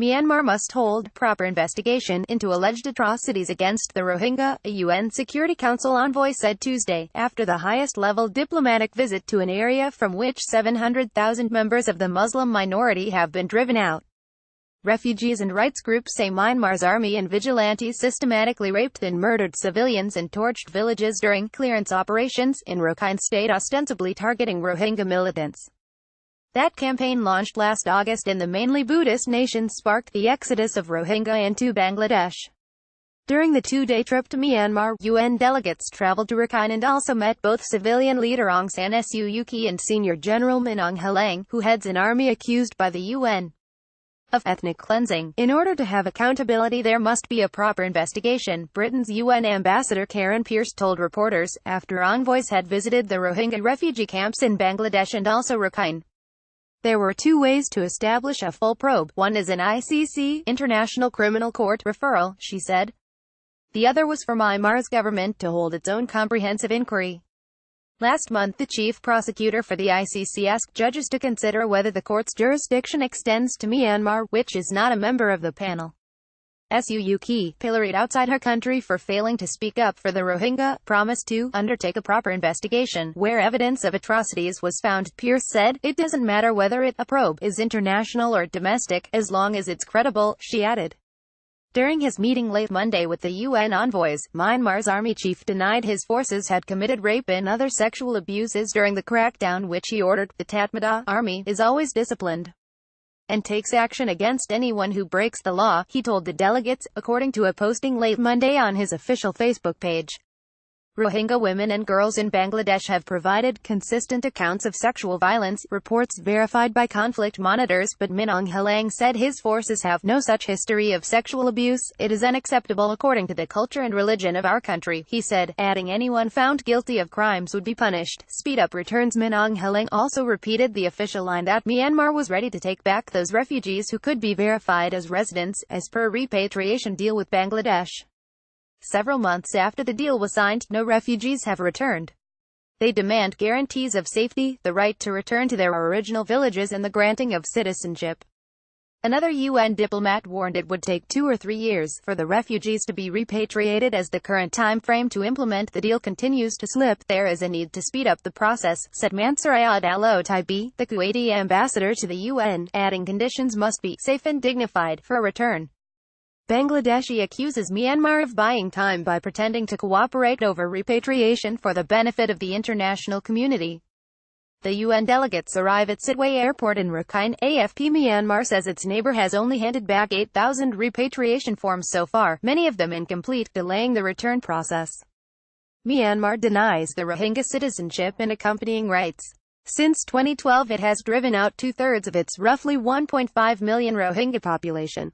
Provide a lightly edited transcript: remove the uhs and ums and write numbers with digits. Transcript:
Myanmar must hold proper investigation into alleged atrocities against the Rohingya, a UN Security Council envoy said Tuesday, after the highest-level diplomatic visit to an area from which 700,000 members of the Muslim minority have been driven out. Refugees and rights groups say Myanmar's army and vigilantes systematically raped and murdered civilians and torched villages during clearance operations in Rakhine State, ostensibly targeting Rohingya militants. That campaign, launched last August in the mainly Buddhist nation, sparked the exodus of Rohingya into Bangladesh. During the two-day trip to Myanmar, UN delegates traveled to Rakhine and also met both civilian leader Aung San Suu Kyi and Senior General Min Aung Hlaing, who heads an army accused by the UN of ethnic cleansing. In order to have accountability, there must be a proper investigation, Britain's UN ambassador Karen Pierce told reporters, after envoys had visited the Rohingya refugee camps in Bangladesh and also Rakhine. There were two ways to establish a full probe. One is an ICC, International Criminal Court, referral, she said. The other was for Myanmar's government to hold its own comprehensive inquiry. Last month, the chief prosecutor for the ICC asked judges to consider whether the court's jurisdiction extends to Myanmar, which is not a member of the panel. Suu Kyi, pilloried outside her country for failing to speak up for the Rohingya, promised to undertake a proper investigation where evidence of atrocities was found. Pierce said, "It doesn't matter whether a probe is international or domestic, as long as it's credible," she added. During his meeting late Monday with the UN envoys, Myanmar's army chief denied his forces had committed rape and other sexual abuses during the crackdown, which he ordered. The Tatmadaw army is always disciplined and takes action against anyone who breaks the law, he told the delegates, according to a posting late Monday on his official Facebook page. Rohingya women and girls in Bangladesh have provided consistent accounts of sexual violence, reports verified by conflict monitors, but Min Aung Hlaing said his forces have no such history of sexual abuse. "It is unacceptable according to the culture and religion of our country," he said, adding anyone found guilty of crimes would be punished. Speed up returns. Min Aung Hlaing also repeated the official line that Myanmar was ready to take back those refugees who could be verified as residents, as per repatriation deal with Bangladesh. Several months after the deal was signed, no refugees have returned. They demand guarantees of safety, the right to return to their original villages, and the granting of citizenship. Another UN diplomat warned it would take 2 or 3 years for the refugees to be repatriated as the current time frame to implement the deal continues to slip. "There is a need to speed up the process," said Mansour Ayad Al-Otaibi, the Kuwaiti ambassador to the UN, adding conditions must be safe and dignified for a return. Bangladesh accuses Myanmar of buying time by pretending to cooperate over repatriation for the benefit of the international community. The UN delegates arrive at Sitwe Airport in Rakhine. AFP Myanmar says its neighbor has only handed back 8,000 repatriation forms so far, many of them incomplete, delaying the return process. Myanmar denies the Rohingya citizenship and accompanying rights. Since 2012, it has driven out 2/3 of its roughly 1.5 million Rohingya population.